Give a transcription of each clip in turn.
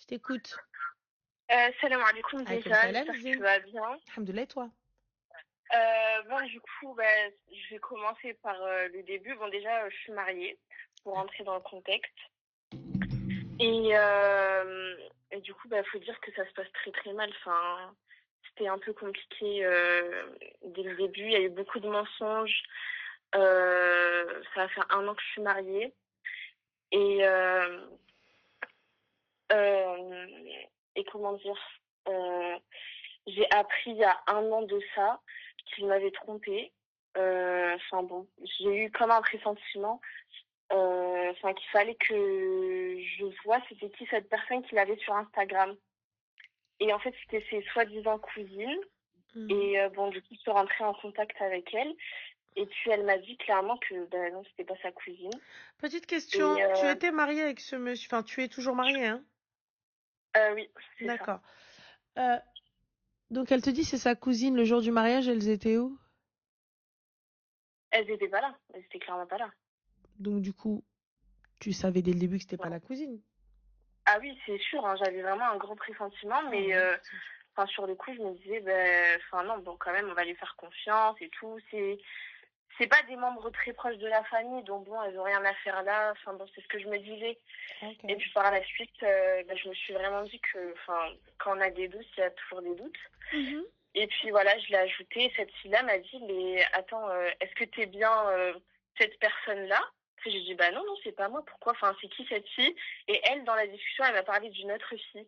Je t'écoute. Salam alaikum Alaykoum déjà, salam, j'espère que tu Zine. vas bien. Alhamdoulilah, et toi? Bon, du coup, je vais commencer par le début. Bon, déjà, je suis mariée, pour rentrer dans le contexte. Et, euh, et du coup, faut dire que ça se passe très très mal. Enfin, c'était un peu compliqué dès le début. Il y a eu beaucoup de mensonges. Ça va faire 1 an que je suis mariée. Et, euh, euh, et comment dire, euh, j'ai appris il y a 1 an de ça qu'il m'avait trompée. Enfin bon, j'ai eu comme un pressentiment, enfin qu'il fallait que je vois c'était qui cette personne qu'il avait sur Instagram. Et en fait, c'était ses soi-disant cousines. Mhm. Et bon, du coup, je suis rentrée en contact avec elle. Et puis, elle m'a dit clairement que non, c'était pas sa cousine. Petite Et question, tu étais mariée avec ce monsieur, enfin tu es toujours mariée, hein? oui, c'est ça. D'accord. Euh, donc elle te dit c'est sa cousine le jour du mariage, elles étaient où? Elles étaient pas là. Elles étaient clairement pas là. Donc du coup, tu savais dès le début que c'était pas Non. la cousine. Ah oui, c'est sûr, hein, j'avais vraiment un gros pressentiment, Ah mais ouais, pressenti. enfin, sur le coup, je me disais, enfin non, bon, quand même, on va lui faire confiance et tout. C'est pas des membres très proches de la famille, donc bon, elles ont rien à faire là. Enfin bon, c'est ce que je me disais. Ok. Et puis par la suite, je me suis vraiment dit que, enfin, quand on a des doutes, il y a toujours des doutes. Mhm. Et puis voilà, je l'ai ajouté. Cette fille-là m'a dit, mais attends, est-ce que t'es bien cette personne-là? Après, j'ai dit, bah non, non, c'est pas moi. Pourquoi? Enfin, c'est qui cette fille? Et elle, dans la discussion, elle m'a parlé d'une autre fille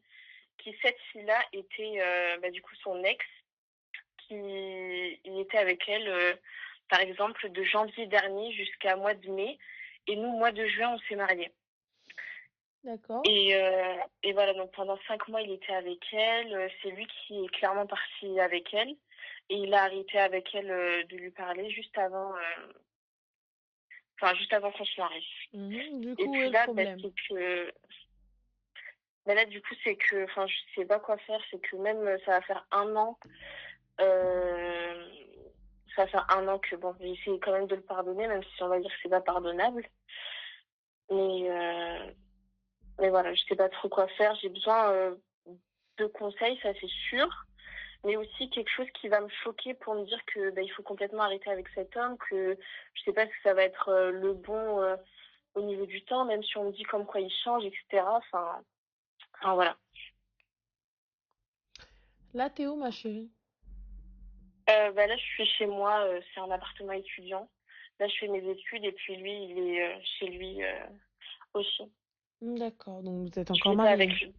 qui cette fille-là était du coup son ex, qui il était avec elle par exemple de janvier dernier jusqu'à mois de mai, et nous mois de juin on s'est mariés. D'accord. Et voilà, donc pendant 5 mois il était avec elle. C'est lui qui est clairement parti avec elle, et il a arrêté avec elle de lui parler juste avant qu'on se marie. Mhm. Du Et coup, où est puis le là, problème? du coup c'est que, enfin, je sais pas quoi faire. C'est que même ça va faire 1 an. Euh, Ça fait 1 an que bon, j'ai essayé quand même de le pardonner, même si on va dire que c'est pas pardonnable. Mais, euh, mais voilà, je sais pas trop quoi faire. J'ai besoin de conseils, ça c'est sûr. Mais aussi quelque chose qui va me choquer pour me dire que il faut complètement arrêter avec cet homme, que je sais pas si ça va être le bon au niveau du temps, même si on me dit comme quoi il change, etc. Enfin voilà. Là, t'es où, ma chérie? Là, je suis chez moi, c'est un appartement étudiant. Là, je fais mes études et puis lui, il est chez lui aussi. D'accord, donc vous êtes Je encore vais pas avec mariés. lui.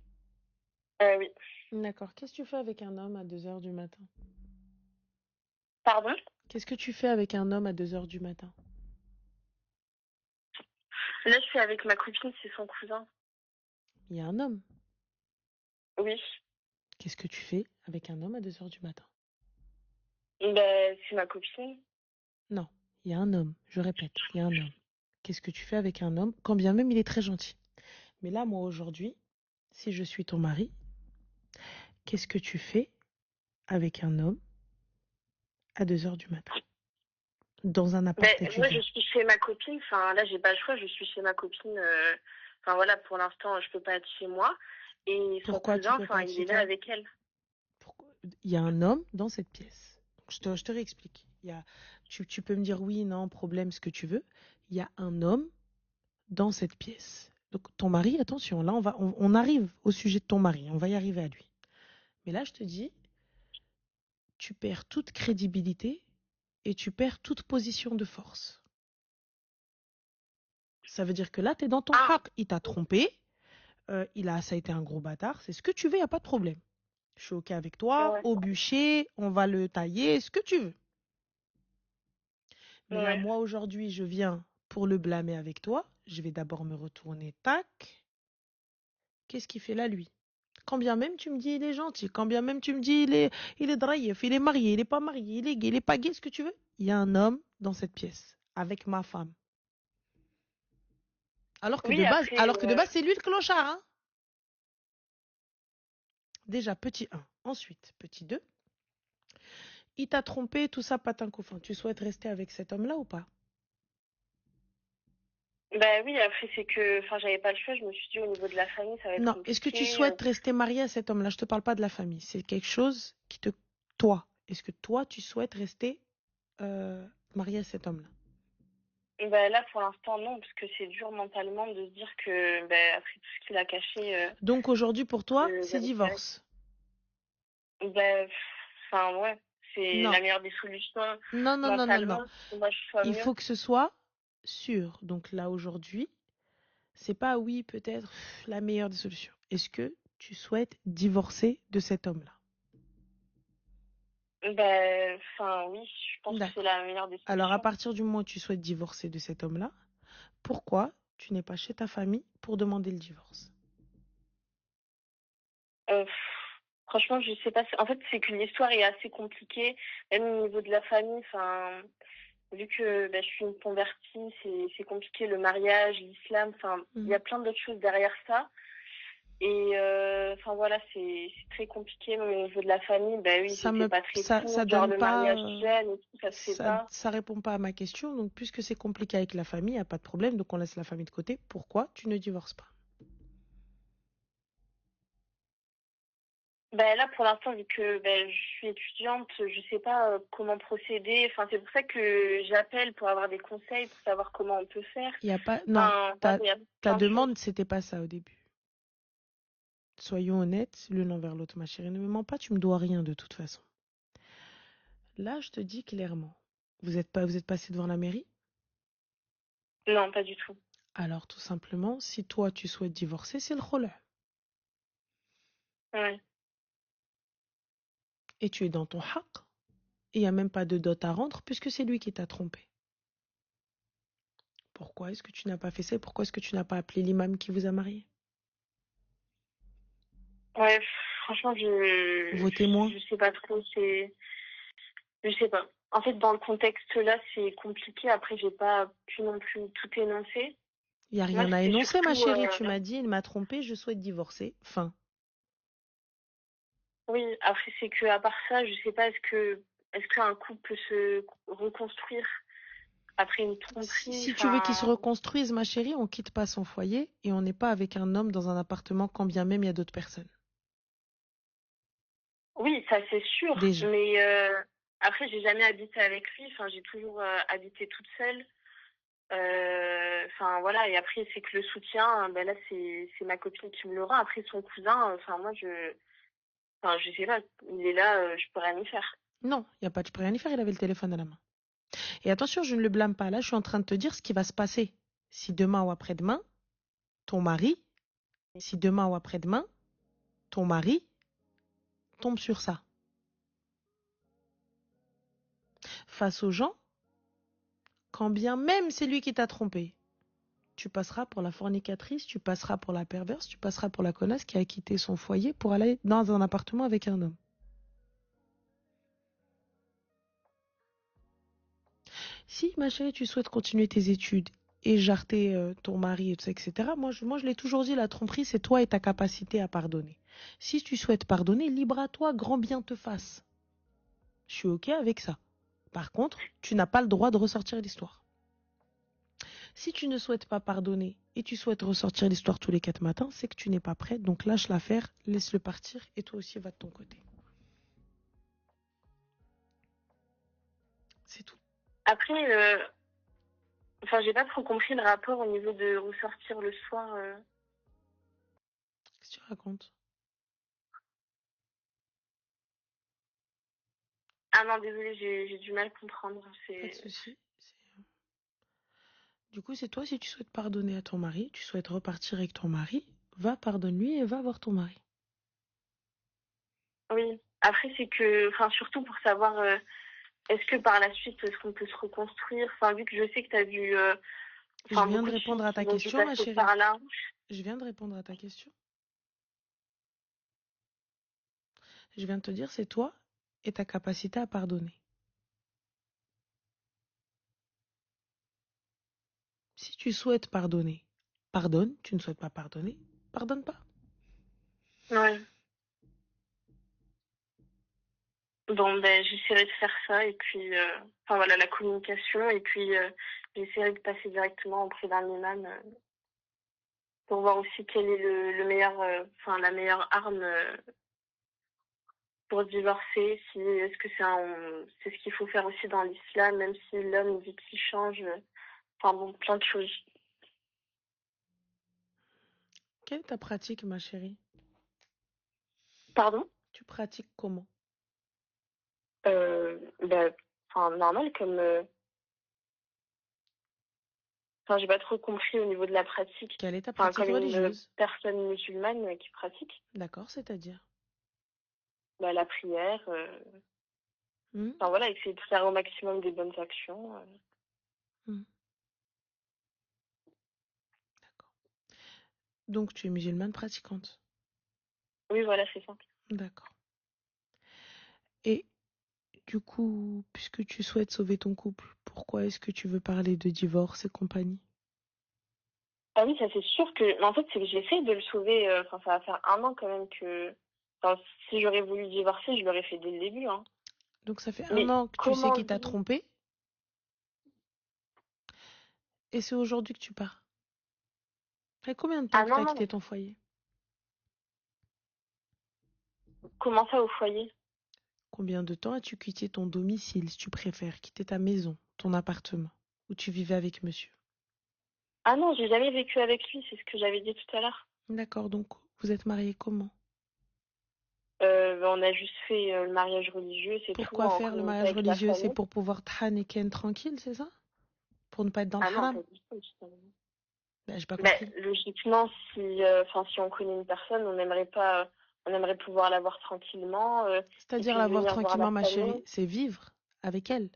Oui. D'accord. Qu'est-ce que tu fais avec un homme à 2 heures du matin? Pardon? Qu'est-ce que tu fais avec un homme à 2 heures du matin? Là, je suis avec ma copine, c'est son cousin. Il y a un homme. Oui. Qu'est-ce que tu fais avec un homme à 2 heures du matin? C'est ma copine. Non, il y a un homme. Je répète, il y a un homme. Qu'est-ce que tu fais avec un homme, quand bien même il est très gentil? Mais là, moi, aujourd'hui, si je suis ton mari, qu'est-ce que tu fais avec un homme à 2 heures du matin? Dans un appart Moi, je étudiant. suis chez ma copine. Enfin, là, j'ai pas le choix. Je suis chez ma copine. Enfin, voilà, pour l'instant, je peux pas être chez moi. Et son Pourquoi tu cousin, peux enfin, pas être il chez est là toi? avec elle. Pourquoi? Il y a un homme dans cette pièce. Donc, je te réexplique. Tu peux me dire oui, non, problème, ce que tu veux. Il y a un homme dans cette pièce. Donc ton mari, attention, là on arrive au sujet de ton mari, on va y arriver à lui. Mais là je te dis, tu perds toute crédibilité et tu perds toute position de force. Ça veut dire que là tu es dans ton Ah, haq, il t'a trompé, ça a été un gros bâtard, c'est ce que tu veux, il n'y a pas de problème. Je suis ok avec toi, ouais, au bûcher, on va le tailler, ce que tu veux. Mais là ouais. moi aujourd'hui je viens pour le blâmer avec toi, je vais d'abord me retourner, tac, qu'est-ce qu'il fait là lui? Quand bien même tu me dis il est gentil, quand bien même tu me dis il est draïef, il est marié, il est pas marié, il est gay, il est pas gay, ce que tu veux. Il y a un homme dans cette pièce avec ma femme. Alors que de Oui, base, après, alors que de base c'est lui le clochard, hein. Déjà petit un. Ensuite, petit 2. Il t'a trompé, tout ça, patin couffin. Tu souhaites rester avec cet homme-là ou pas? Bah oui, après, c'est que, enfin, j'avais pas le choix. Je me suis dit, au niveau de la famille, ça va être Non, est-ce que tu compliqué. souhaites rester mariée à cet homme-là? Je te parle pas de la famille. C'est quelque chose qui te... Toi, est-ce que toi, tu souhaites rester euh, mariée à cet homme-là? Bah là, pour l'instant, non, parce que c'est dur mentalement de se dire que, bah, après tout ce qu'il a caché, Donc aujourd'hui, pour toi, c'est j'avais pas. divorce. Bah, enfin, ouais, c'est Non, la meilleure des solutions non, non, non, non, non. mentalement, pour que moi je sois Il mieux. faut que ce soit sûr. Donc là, aujourd'hui, c'est pas oui, peut-être la meilleure des solutions. Est-ce que tu souhaites divorcer de cet homme-là? Bah, enfin, oui, je pense que c'est D'accord. la meilleure des Alors, à solutions. partir du moment où tu souhaites divorcer de cet homme-là, pourquoi tu n'es pas chez ta famille pour demander le divorce? Pff, franchement, je sais pas. En fait, c'est que l'histoire est assez compliquée, même au niveau de la famille. Enfin, vu que bah, je suis une convertie, c'est compliqué le mariage, l'islam. Enfin, il y Mhm. a plein d'autres choses derrière ça. Et enfin voilà, c'est très compliqué. Même au niveau de la famille, bah oui, Ça j'étais me, pas très ça pour. Genre donne le pas, mariage jeune et tout, ça se fait pas. ça répond pas à ma question. Donc, puisque c'est compliqué avec la famille, y a pas de problème. Donc, on laisse la famille de côté. Pourquoi tu ne divorces pas? Ben là, pour l'instant, vu que ben, je suis étudiante, je sais pas comment procéder. Enfin, c'est pour ça que j'appelle pour avoir des conseils, pour savoir comment on peut faire. Il y a pas, non, Enfin, voilà, il y a ta plein de choses. demande, c'était pas ça au début. Soyons honnêtes, l'une envers l'autre, ma chérie. Ne me mens pas, tu me dois rien de toute façon. Là, je te dis clairement, vous êtes passé devant la mairie? Non, pas du tout. Alors, tout simplement, si toi, tu souhaites divorcer, c'est le rôle. Ouais. Et tu es dans ton haq. Il n'y a même pas de dot à rendre puisque c'est lui qui t'a trompé. Pourquoi est-ce que tu n'as pas fait ça et pourquoi est-ce que tu n'as pas appelé l'imam qui vous a marié? Ouais, franchement, Vos témoins? je sais pas trop. Je sais pas. En fait, dans le contexte là, c'est compliqué. Après, j'ai pas pu non plus tout énoncer. Il n'y a Moi, rien à c'était énoncer, ma surtout, chérie. Tu m'as dit, il m'a trompé, je souhaite divorcer. Fin. oui. Après, c'est que à part ça, je sais pas. Est-ce qu'un couple peut se reconstruire après une tromperie? Si tu veux qu'il se Enfin, reconstruise, ma chérie, on quitte pas son foyer et on n'est pas avec un homme dans un appartement quand bien même il y a d'autres personnes. oui, ça c'est sûr. Déjà. Mais après, j'ai jamais habité avec lui. Enfin, j'ai toujours habité toute seule. Enfin voilà. Et après, c'est que le soutien, ben là, c'est ma copine qui me l'aura. Après, son cousin, enfin moi, enfin je sais pas. Il est là, je peux rien y faire. Non, il n'y a pas de je peux rien y faire, il avait le téléphone à la main. Et attention, je ne le blâme pas. Là, je suis en train de te dire ce qui va se passer. Si demain ou après-demain, ton mari, si demain ou après-demain, ton mari tombe sur ça. Face aux gens, quand bien même c'est lui qui t'a trompé, tu passeras pour la fornicatrice, tu passeras pour la perverse, tu passeras pour la connasse qui a quitté son foyer pour aller dans un appartement avec un homme. Si, ma chérie, tu souhaites continuer tes études et jarter ton mari, etc., moi, je l'ai toujours dit, la tromperie, c'est toi et ta capacité à pardonner. Si tu souhaites pardonner, libre à toi, grand bien te fasse. Je suis OK avec ça. Par contre, tu n'as pas le droit de ressortir l'histoire. Si tu ne souhaites pas pardonner et tu souhaites ressortir l'histoire tous les 4 matins, c'est que tu n'es pas prête. Donc lâche l'affaire, laisse-le partir et toi aussi va de ton côté. C'est tout. Après, enfin, j'ai pas trop compris le rapport au niveau de ressortir le soir. Qu'est-ce que tu racontes? Ah non, désolée, j'ai du mal à comprendre. Pas de C'est souci. Du coup, c'est toi, si tu souhaites pardonner à ton mari, tu souhaites repartir avec ton mari, va pardonne-lui et va voir ton mari. oui. Après, c'est que, enfin, surtout pour savoir, est-ce que par la suite, est-ce qu'on peut se reconstruire? Enfin, vu que je sais que tu as vu, Je enfin, viens de beaucoup de répondre filles à qui ta ont dû question, ma passer chérie. par là. Je viens de répondre à ta question. Je viens de te dire, c'est toi et ta capacité à pardonner. Si tu souhaites pardonner, pardonne. Tu ne souhaites pas pardonner, pardonne pas. Ouais. Bon, ben, j'essaierai de faire ça et puis, enfin voilà, la communication et puis, j'essaierai de passer directement auprès d'un imam pour voir aussi quel est le meilleur, enfin la meilleure arme pour divorcer. Si est-ce que c'est ce qu'il faut faire aussi dans l'islam, même si l'homme dit qu'il change. Enfin bon, plein de choses. Quelle est ta pratique, ma chérie? Pardon? Tu pratiques comment? Bah, enfin normal comme. Enfin, j'ai pas trop compris au niveau de la pratique. Quelle est ta Enfin, pratique comme une religieuse? personne musulmane qui pratique, D'accord, c'est-à-dire? bah, la prière. Hmm. Enfin voilà, essayer de faire au maximum des bonnes actions. Hmm. D'accord. Donc, tu es musulmane pratiquante. Oui, voilà, c'est ça. D'accord. Et du coup, puisque tu souhaites sauver ton couple, pourquoi est-ce que tu veux parler de divorce et compagnie? Ah oui, ça c'est sûr que. Mais en fait, c'est que j'essaye de le sauver. Enfin, ça va faire un an quand même que. Enfin, si j'aurais voulu divorcer, je l'aurais fait dès le début, hein. Donc, ça fait un Mais an que tu sais comment qu'il t'a dire. trompé et c'est aujourd'hui que tu pars. Après combien de temps Ah que tu non, as non. quitté ton foyer? Comment ça au foyer? Combien de temps as-tu quitté ton domicile, si tu préfères, quitter ta maison, ton appartement, où tu vivais avec monsieur? Ah non, j'ai jamais vécu avec lui, c'est ce que j'avais dit tout à l'heure. D'accord, donc vous êtes mariés comment? Bah, on a juste fait le mariage religieux, c'est tout, Pourquoi en faire le communauté mariage avec la religieux? C'est famille. pour pouvoir than et ken tranquille, c'est ça? Pour ne pas être dans le Ah non, haram? pas du tout, justement. Ben, j'ai pas Ben, compris. logiquement, enfin, si on connaît une personne, on aimerait pouvoir la voir tranquillement, et C'est-à-dire puis la voir venir voir la tranquillement, ma chérie, famille. c'est vivre avec elle.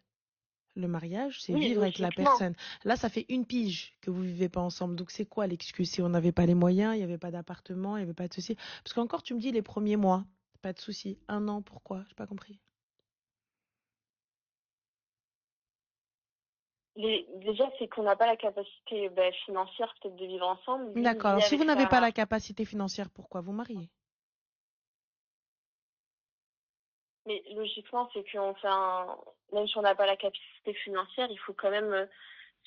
Le mariage, c'est Oui, vivre avec la logiquement. personne. Là, ça fait une pige que vous vivez pas ensemble. Donc, c'est quoi l'excuse? Si on n'avait pas les moyens, il n'y avait pas d'appartement, il n'y avait pas de souci. Parce qu'encore, tu me dis les premiers mois, pas de souci. Un an, pourquoi? J'ai pas compris. Déjà, c'est qu'on n'a pas la capacité financière peut-être de vivre ensemble. Lui, il D'accord. vit Alors, si avec vous n'avez pas sa. la capacité financière, pourquoi vous mariez? Mais logiquement, c'est qu'on fait un. Même si on n'a pas la capacité financière, il faut quand même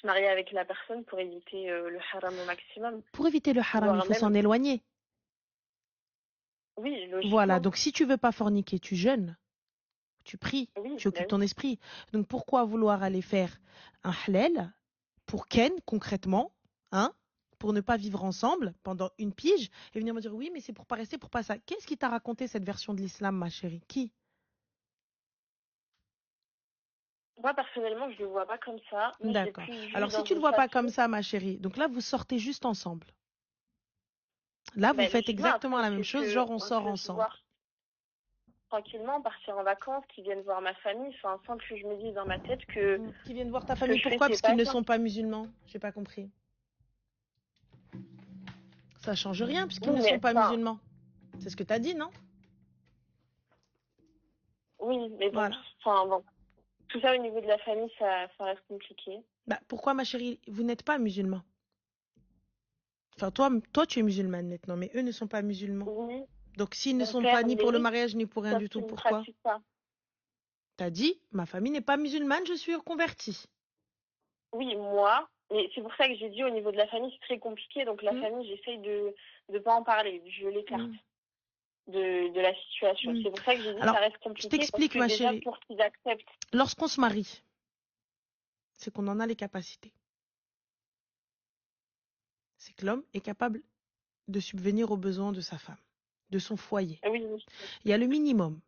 se marier avec la personne pour éviter le haram au maximum. Pour éviter le haram, il Voire faut même. s'en éloigner. Oui, Voilà. logiquement. Donc, si tu veux pas forniquer, tu jeûnes, tu pries, Oui, tu bah occupes oui. ton esprit. Donc, pourquoi vouloir aller faire un halal pour Ken, concrètement, hein, pour ne pas vivre ensemble pendant une pige, et venir me dire oui, mais c'est pour pas rester, pour pas ça. Qu'est-ce qui t'a raconté cette version de l'islam, ma chérie? Qui? Moi, personnellement, je le vois pas comme ça. Moi, je l'ai D'accord. plus vu Alors, si dans tu le une vois pas comme façon. ça, ma chérie, donc là, vous sortez juste ensemble. Là, vous Ben, faites logiquement, exactement après, la même c'est chose, que genre on on sort peut se ensemble. voir tranquillement, partir en vacances, qu'ils viennent voir ma famille, enfin, sans que je me dise dans ma tête que Qui viennent voir ta ce que famille, je fais, pourquoi? c'est Parce qu'ils pas ne bien. sont pas musulmans. J'ai pas compris. Ça change rien puisqu'ils Oui, ne sont mais, pas enfin, musulmans. C'est ce que t'as dit, non? oui, mais bon, Voilà. enfin, bon. Tout ça au niveau de la famille, ça reste compliqué. Bah, pourquoi, ma chérie, vous n'êtes pas musulman? Enfin, toi, tu es musulmane maintenant, mais eux ne sont pas musulmans. Oui, Donc, s'ils ne mon sont pas père ni pour le l'est, mariage, ni pour rien sauf du tout, qu'il ne pourquoi? pratique pas. T'as dit, ma famille n'est pas musulmane, je suis convertie. Oui, moi, mais c'est pour ça que j'ai dit au niveau de la famille, c'est très compliqué. Donc la Hmm, famille, j'essaye de ne pas en parler. Je l'écarte hmm, de la situation. hmm. C'est pour ça que j'ai dit Alors, ça reste je compliqué parce t'explique, que ma déjà chérie. pour qu'ils acceptent. Lorsqu'on se marie, c'est qu'on en a les capacités. C'est que l'homme est capable de subvenir aux besoins de sa femme, de son foyer. Ah oui, oui. Il y a le minimum.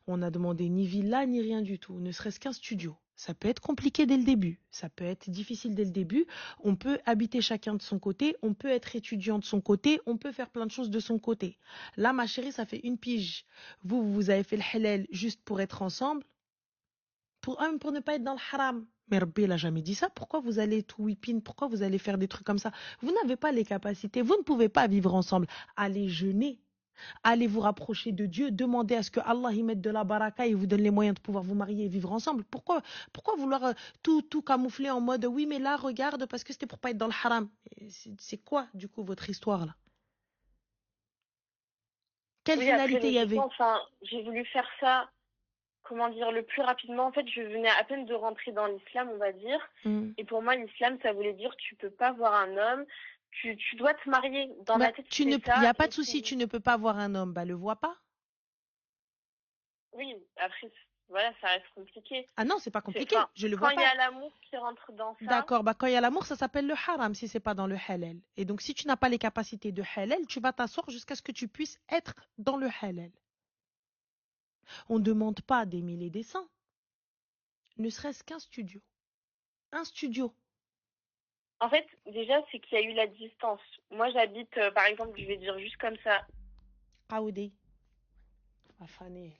On n'a demandé ni villa ni rien du tout, ne serait-ce qu'un studio. Ça peut être compliqué dès le début, ça peut être difficile dès le début. On peut habiter chacun de son côté, on peut être étudiant de son côté, on peut faire plein de choses de son côté. Là, ma chérie, ça fait une pige. Vous avez fait le halal juste pour être ensemble, pour ne pas être dans le haram. Mais Rabbi n'a jamais dit ça. Pourquoi vous allez tout whipping? Pourquoi vous allez faire des trucs comme ça? Vous n'avez pas les capacités, vous ne pouvez pas vivre ensemble. Allez jeûner. Allez vous rapprocher de Dieu, demandez à ce que Allah y mette de la baraka et vous donne les moyens de pouvoir vous marier et vivre ensemble. Pourquoi vouloir tout camoufler en mode oui, mais là, regarde, parce que c'était pour pas être dans le haram. C'est quoi, du coup, votre histoire là? Quelle Oui, après finalité il y avait? logiquement, enfin, j'ai voulu faire ça comment dire, le plus rapidement. En fait, je venais à peine de rentrer dans l'islam, on va dire. Et pour moi, l'islam, ça voulait dire tu peux pas voir un homme, tu dois te marier. Dans Bah, ma tête, il c'était n'y ça. a pas Et de souci, tu c'est, ne peux pas voir un homme, bah le vois pas. oui, après, voilà, ça reste compliqué. Ah non, c'est pas C'est, compliqué, enfin, je le quand vois il y pas. a l'amour qui rentre dans ça, D'accord, bah quand il y a l'amour, ça s'appelle le haram si c'est pas dans le halal. Et donc si tu n'as pas les capacités de halal, tu vas t'asseoir jusqu'à ce que tu puisses être dans le halal. On ne demande pas des mille et des cents, ne serait-ce qu'un studio. Un studio. en fait, déjà, c'est qu'il y a eu la distance. Moi, j'habite, par exemple, je vais dire juste comme ça, Aoudé. Afane.